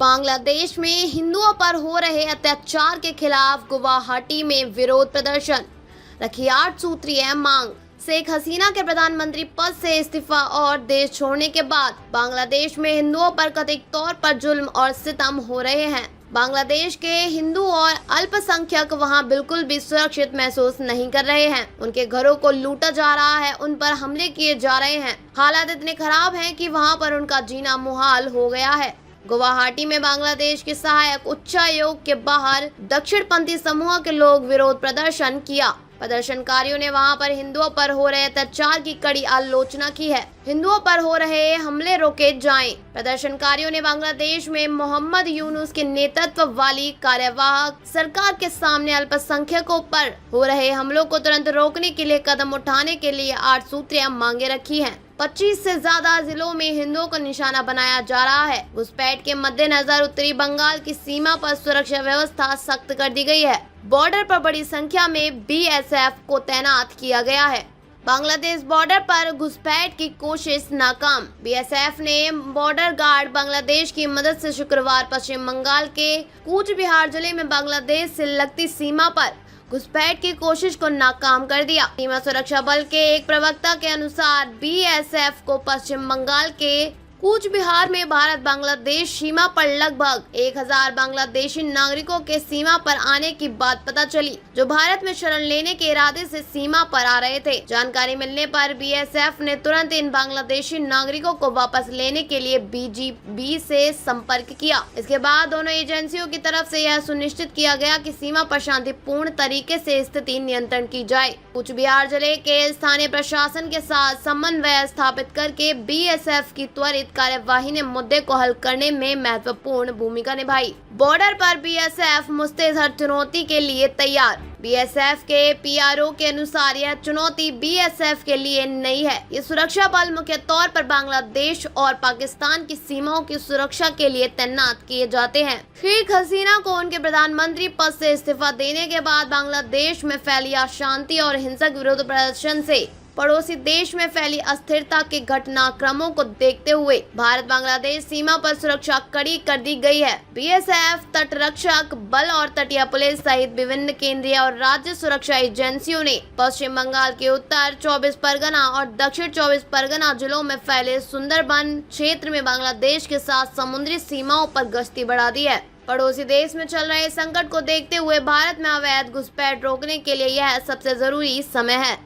बांग्लादेश में हिंदुओं पर हो रहे अत्याचार के खिलाफ गुवाहाटी में विरोध प्रदर्शन। रखी 8 सूत्रीय मांग। शेख हसीना के प्रधानमंत्री पद से इस्तीफा और देश छोड़ने के बाद बांग्लादेश में हिंदुओं पर कथित तौर पर जुल्म और सितम हो रहे हैं। बांग्लादेश के हिंदू और अल्पसंख्यक वहां बिल्कुल भी सुरक्षित महसूस नहीं कर रहे हैं। उनके घरों को लूटा जा रहा है, उन पर हमले किए जा रहे हैं। हालात इतने खराब हैं कि वहां पर उनका जीना मुहाल हो गया है। गुवाहाटी में बांग्लादेश के सहायक उच्चायोग के बाहर दक्षिणपंथी समूह के लोग विरोध प्रदर्शन किया। प्रदर्शनकारियों ने वहां पर हिंदुओं पर हो रहे अत्याचार की कड़ी आलोचना की है। हिंदुओं पर हो रहे हमले रोके जाएं। प्रदर्शनकारियों ने बांग्लादेश में मोहम्मद यूनुस के नेतृत्व वाली कार्यवाहक सरकार के सामने अल्पसंख्यकों पर हो रहे हमलों को तुरंत रोकने के लिए कदम उठाने के लिए 8 सूत्रीय मांगे रखी हैं। 25 से ज्यादा जिलों में हिंदुओं को निशाना बनाया जा रहा है। घुसपैठ के मद्देनजर उत्तरी बंगाल की सीमा पर सुरक्षा व्यवस्था सख्त कर दी गई है। बॉर्डर पर बड़ी संख्या में बीएसएफ को तैनात किया गया है। बांग्लादेश बॉर्डर पर घुसपैठ की कोशिश नाकाम। बीएसएफ ने बॉर्डर गार्ड बांग्लादेश की मदद से शुक्रवार पश्चिम बंगाल के कूच बिहार जिले में बांग्लादेश से लगती सीमा पर घुसपैठ की कोशिश को नाकाम कर दिया। सीमा सुरक्षा बल के एक प्रवक्ता के अनुसार बीएसएफ को पश्चिम बंगाल के कूच बिहार में भारत बांग्लादेश सीमा पर लगभग 1000 बांग्लादेशी नागरिकों के सीमा पर आने की बात पता चली, जो भारत में शरण लेने के इरादे से सीमा पर आ रहे थे। जानकारी मिलने पर बीएसएफ ने तुरंत इन बांग्लादेशी नागरिकों को वापस लेने के लिए बीजीबी से संपर्क किया। इसके बाद दोनों एजेंसियों की तरफ से यह सुनिश्चित किया गया कि सीमा पर शांतिपूर्ण तरीके से स्थिति नियंत्रण की जाए। कूच बिहार जिले के स्थानीय प्रशासन के साथ समन्वय स्थापित करके बीएसएफ की त्वरित कार्यवाही ने मुद्दे को हल करने में महत्वपूर्ण भूमिका निभाई। बॉर्डर पर बीएसएफ मुस्तैद हर चुनौती के लिए तैयार। बीएसएफ के पीआरओ के अनुसार यह चुनौती बीएसएफ के लिए नई है। ये सुरक्षा बल मुख्य तौर पर बांग्लादेश और पाकिस्तान की सीमाओं की सुरक्षा के लिए तैनात किए जाते हैं। शेख हसीना को उनके प्रधानमंत्री पद से इस्तीफा देने के बाद बांग्लादेश में फैली अशांति और हिंसक विरोध प्रदर्शन से पड़ोसी देश में फैली अस्थिरता के घटनाक्रमों को देखते हुए भारत बांग्लादेश सीमा पर सुरक्षा कड़ी कर दी गई है। बीएसएफ, तटरक्षक बल और तटीय पुलिस सहित विभिन्न केंद्रीय और राज्य सुरक्षा एजेंसियों ने पश्चिम बंगाल के उत्तर 24 परगना और दक्षिण 24 परगना जिलों में फैले सुंदरबन क्षेत्र में बांग्लादेश के साथ समुद्री सीमाओं पर गश्ती बढ़ा दी है। पड़ोसी देश में चल रहे संकट को देखते हुए भारत में अवैध घुसपैठ रोकने के लिए यह सबसे जरूरी समय है।